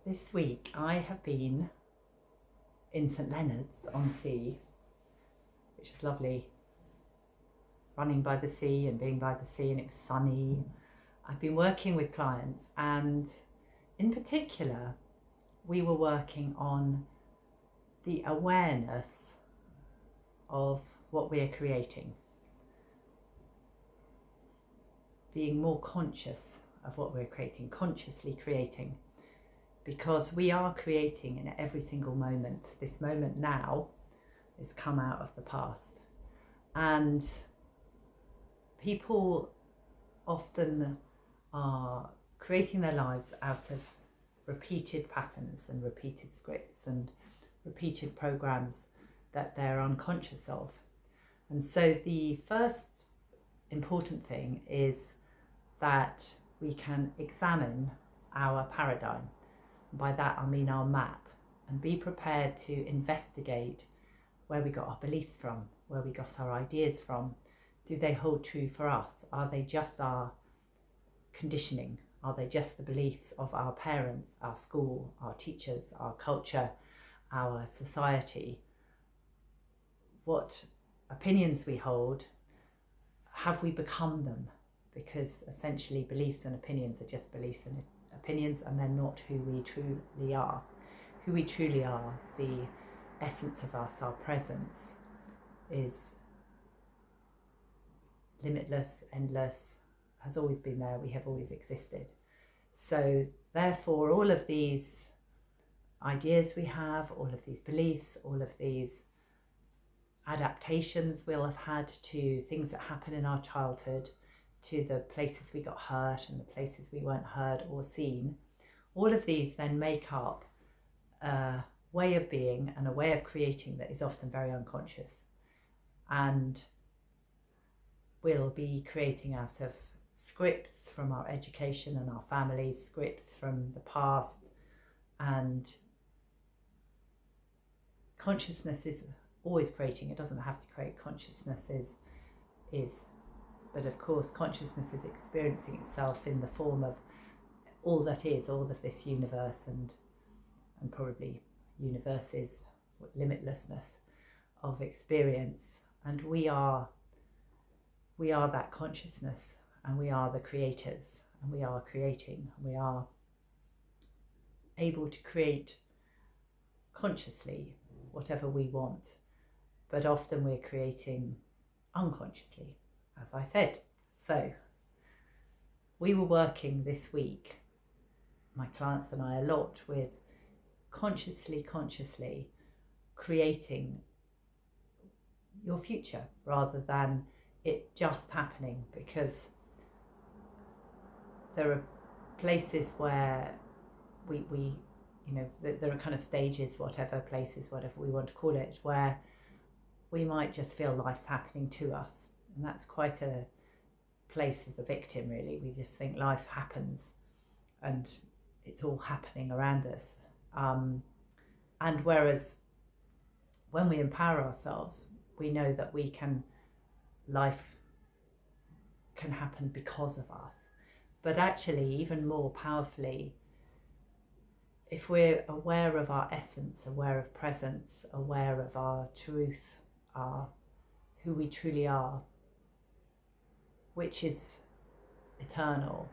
This week I have been in St Leonard's on Sea, which was lovely, running by the sea and being by the sea, and it was sunny. I've been working with clients, and in particular we were working on the awareness of what we are creating, being more conscious of what we're creating, consciously creating, because we are creating in every single moment. This moment now is come out of the past, and people often are creating their lives out of repeated patterns and repeated scripts and repeated programs that they're unconscious of. And so the first important thing is that we can examine our paradigm. By that I mean our map, and be prepared to investigate where we got our beliefs from, where we got our ideas from. Do they hold true for us? Are they just our conditioning? Are they just the beliefs of our parents, our school, our teachers, our culture, our society? What opinions we hold, have we become them? Because essentially beliefs and opinions are just beliefs and opinions, and they're not who we truly are. Who we truly are, the essence of us, our presence, is limitless, endless, has always been there. We have always existed. So therefore all of these ideas we have, all of these beliefs, all of these adaptations we'll have had to things that happen in our childhood, to the places we got hurt and the places we weren't heard or seen, all of these then make up a way of being and a way of creating that is often very unconscious, and we'll be creating out of scripts from our education and our families, scripts from the past. And consciousness is always creating. It doesn't have to create. Consciousness is but of course consciousness is experiencing itself in the form of all that is, all of this universe, and probably universe's limitlessness of experience. And we are that consciousness, and we are the creators, and we are creating, and we are able to create consciously whatever we want, but often we're creating unconsciously, as I said. So we were working this week, my clients and I, a lot with consciously creating your future rather than it just happening, because there are places where we there are kind of stages, whatever places, whatever we want to call it, where we might just feel life's happening to us, and that's quite a place of the victim, really. We just think life happens and it's all happening around us, and whereas when we empower ourselves, we know that life can happen because of us. But actually, even more powerfully, if we're aware of our essence, aware of presence, aware of our truth, who we truly are, which is eternal,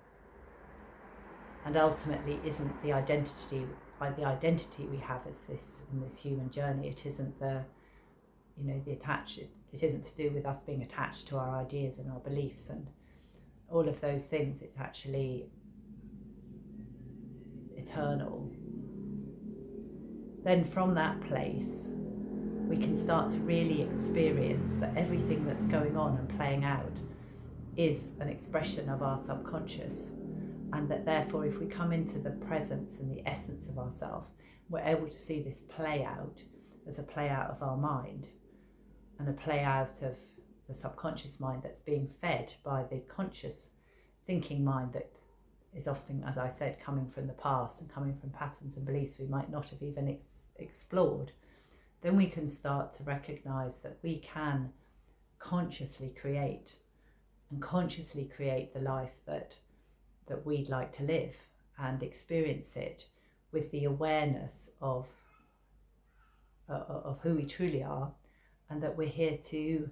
and ultimately isn't the identity we have as this in this human journey. It isn't the attached. It isn't to do with us being attached to our ideas and our beliefs and all of those things. It's actually eternal. Then from that place, we can start to really experience that everything that's going on and playing out is an expression of our subconscious, and that therefore if we come into the presence and the essence of ourselves, we're able to see this play out as a play out of our mind, and a play out of the subconscious mind that's being fed by the conscious thinking mind that is often, as I said, coming from the past and coming from patterns and beliefs we might not have even explored. Then we can start to recognize that we can consciously create the life that we'd like to live, and experience it with the awareness of who we truly are, and that we're here to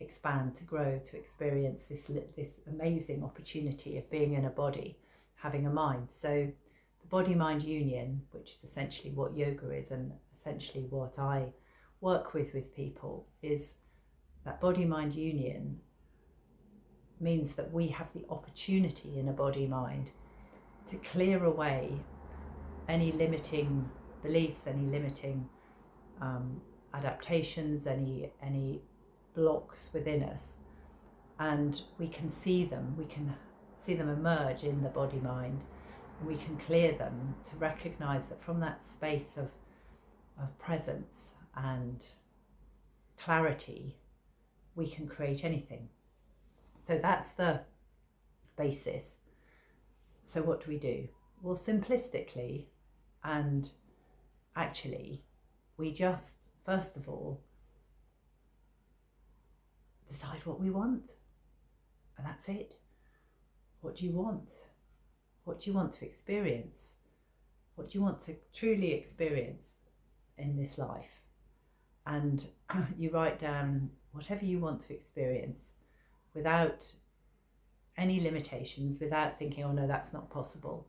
expand, to grow, to experience this amazing opportunity of being in a body, having a mind. So the body-mind union, which is essentially what yoga is, and essentially what I work with people, is that body-mind union means that we have the opportunity in a body-mind to clear away any limiting beliefs, any limiting adaptations, any blocks within us, and we can see them emerge in the body mind, and we can clear them to recognize that from that space of presence and clarity we can create anything. So that's the basis. So what do? Well, simplistically and actually, we just first of all decide what we want, and that's it. What do you want? What do you want to experience? What do you want to truly experience in this life? And you write down whatever you want to experience without any limitations, without thinking, oh no, that's not possible.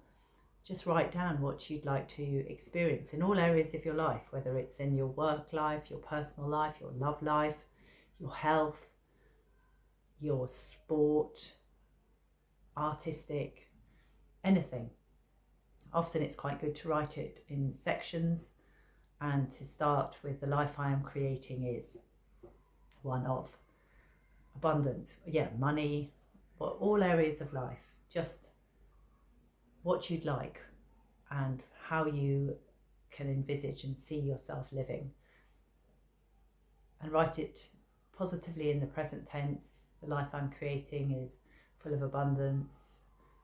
Just write down what you'd like to experience in all areas of your life, whether it's in your work life, your personal life, your love life, your health, your sport, artistic, anything. Often it's quite good to write it in sections, and to start with the life I am creating is one of abundance, money, all areas of life, just what you'd like and how you can envisage and see yourself living, and write it positively in the present tense. The life I'm creating is full of abundance,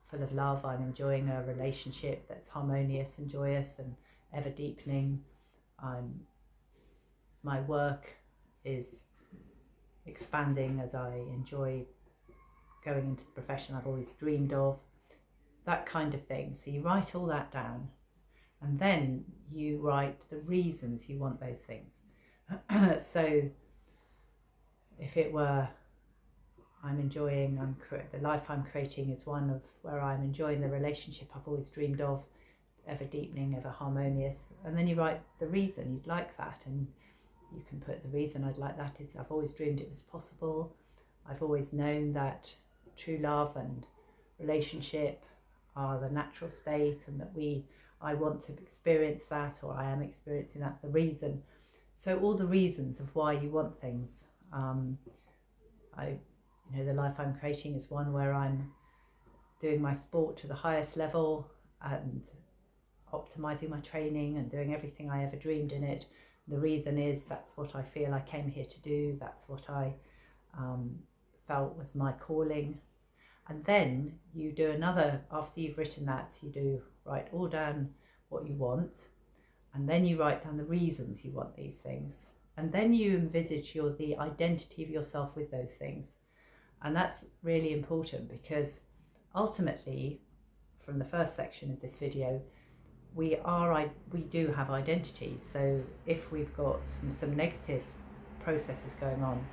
full of love. I'm enjoying a relationship that's harmonious and joyous and ever deepening. My work is expanding as I enjoy going into the profession I've always dreamed of, that kind of thing. So you write all that down, and then you write the reasons you want those things. So if it were, the life I'm creating is one of where I'm enjoying the relationship I've always dreamed of, ever deepening, ever harmonious. And then you write the reason you'd like that, and you can put the reason I'd like that is I've always dreamed it was possible. I've always known that true love and relationship are the natural state, and that I want to experience that, or I am experiencing that, the reason. So all the reasons of why you want things. The life I'm creating is one where I'm doing my sport to the highest level and optimizing my training and doing everything I ever dreamed in it. The reason is that's what I feel I came here to do. That's what I felt was my calling. And then you do another, after you've written that, you write all down what you want, and then you write down the reasons you want these things. And then you envisage the identity of yourself with those things. And that's really important, because ultimately, from the first section of this video, we do have identities. So if we've got some negative processes going on,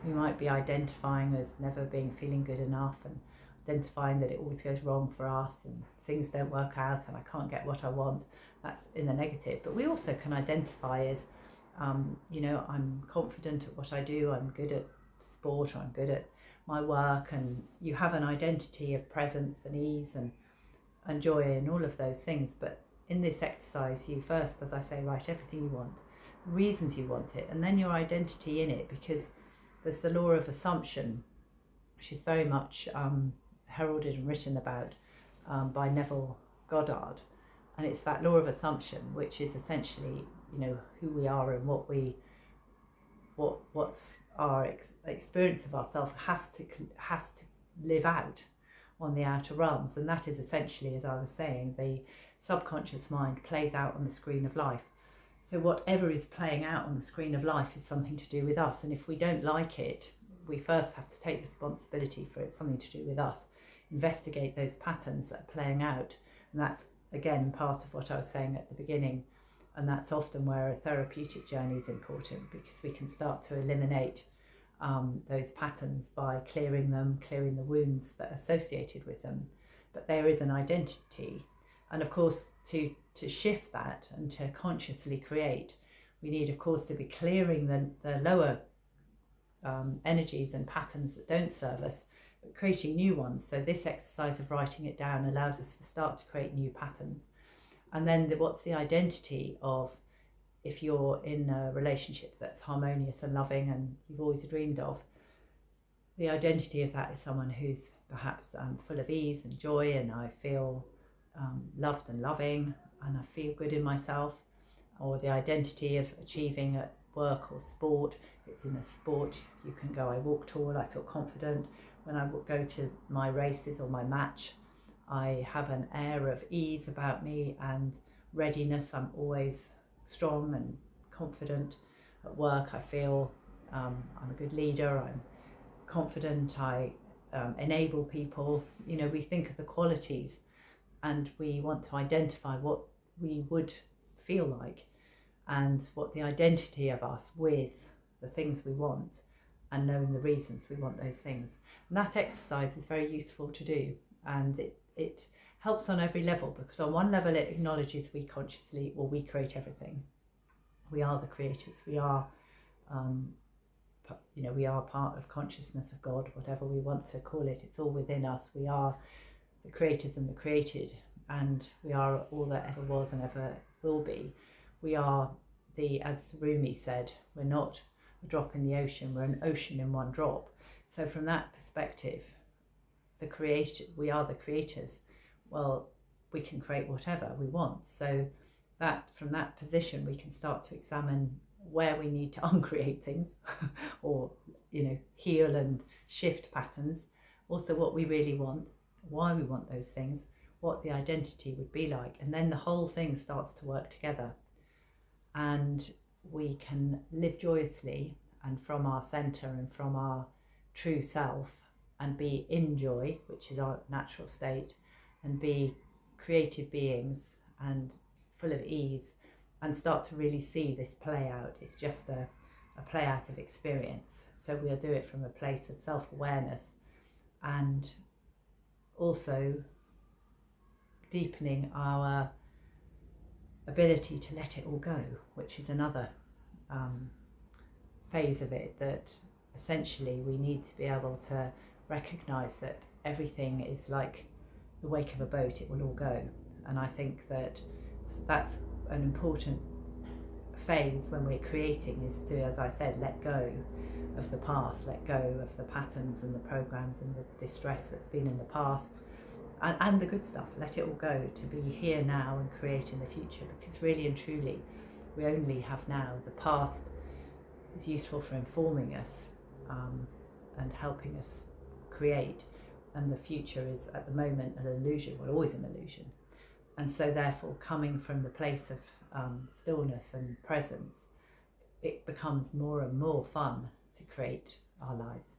we might be identifying as never feeling good enough, and identifying that it always goes wrong for us and things don't work out and I can't get what I want. That's in the negative. But we also can identify as I'm confident at what I do, I'm good at sport, or I'm good at my work, and you have an identity of presence and ease and joy and all of those things. But in this exercise, you first, as I say, write everything you want, the reasons you want it, and then your identity in it, because there's the law of assumption, which is very much heralded and written about by Neville Goddard. And it's that law of assumption, which is essentially, who we are and what's our experience of ourselves has to live out on the outer realms. And that is essentially, as I was saying, the subconscious mind plays out on the screen of life. So whatever is playing out on the screen of life is something to do with us. And if we don't like it, we first have to take responsibility for it, something to do with us, investigate those patterns that are playing out. And that's again, part of what I was saying at the beginning, and that's often where a therapeutic journey is important, because we can start to eliminate those patterns by clearing the wounds that are associated with them. But there is an identity, and of course to shift that and to consciously create, we need of course to be clearing the lower energies and patterns that don't serve us, but creating new ones. So this exercise of writing it down allows us to start to create new patterns. And then what's the identity of, if you're in a relationship that's harmonious and loving and you've always dreamed of, the identity of that is someone who's perhaps full of ease and joy, and I feel loved and loving, and I feel good in myself. Or the identity of achieving at work or sport, it's in a sport, you can go, I walk tall, I feel confident. When I go to my races or my match, I have an air of ease about me and readiness. I'm always strong and confident. At work, I feel I'm a good leader, I'm confident, I enable people. You know, we think of the qualities and we want to identify what we would feel like and what the identity of us with the things we want, and knowing the reasons we want those things. And that exercise is very useful to do, and it helps on every level, because on one level it acknowledges we consciously, or we create everything. We are the creators. We are, we are part of consciousness of God, whatever we want to call it. It's all within us. We are the creators and the created, and we are all that ever was and ever will be. We are as Rumi said, we're not a drop in the ocean, we're an ocean in one drop. So from that perspective, we are the creators. Well, we can create whatever we want. So that from that position, we can start to examine where we need to uncreate things or, heal and shift patterns. Also what we really want, why we want those things, what the identity would be like. And then the whole thing starts to work together. And we can live joyously and from our centre and from our true self, and be in joy, which is our natural state, and be creative beings and full of ease, and start to really see this play out. It's just a play out of experience. So we'll do it from a place of self-awareness, and also deepening our ability to let it all go, which is another phase of it, that essentially we need to be able to recognise that everything is like the wake of a boat, it will all go. And I think that that's an important phase when we're creating, is to, as I said, let go of the past, let go of the patterns and the programs and the distress that's been in the past, and the good stuff. Let it all go, to be here now and create in the future, because really and truly we only have now. The past is useful for informing us and helping us create, and the future is at the moment an illusion, well, always an illusion. And so therefore, coming from the place of stillness and presence, it becomes more and more fun to create our lives.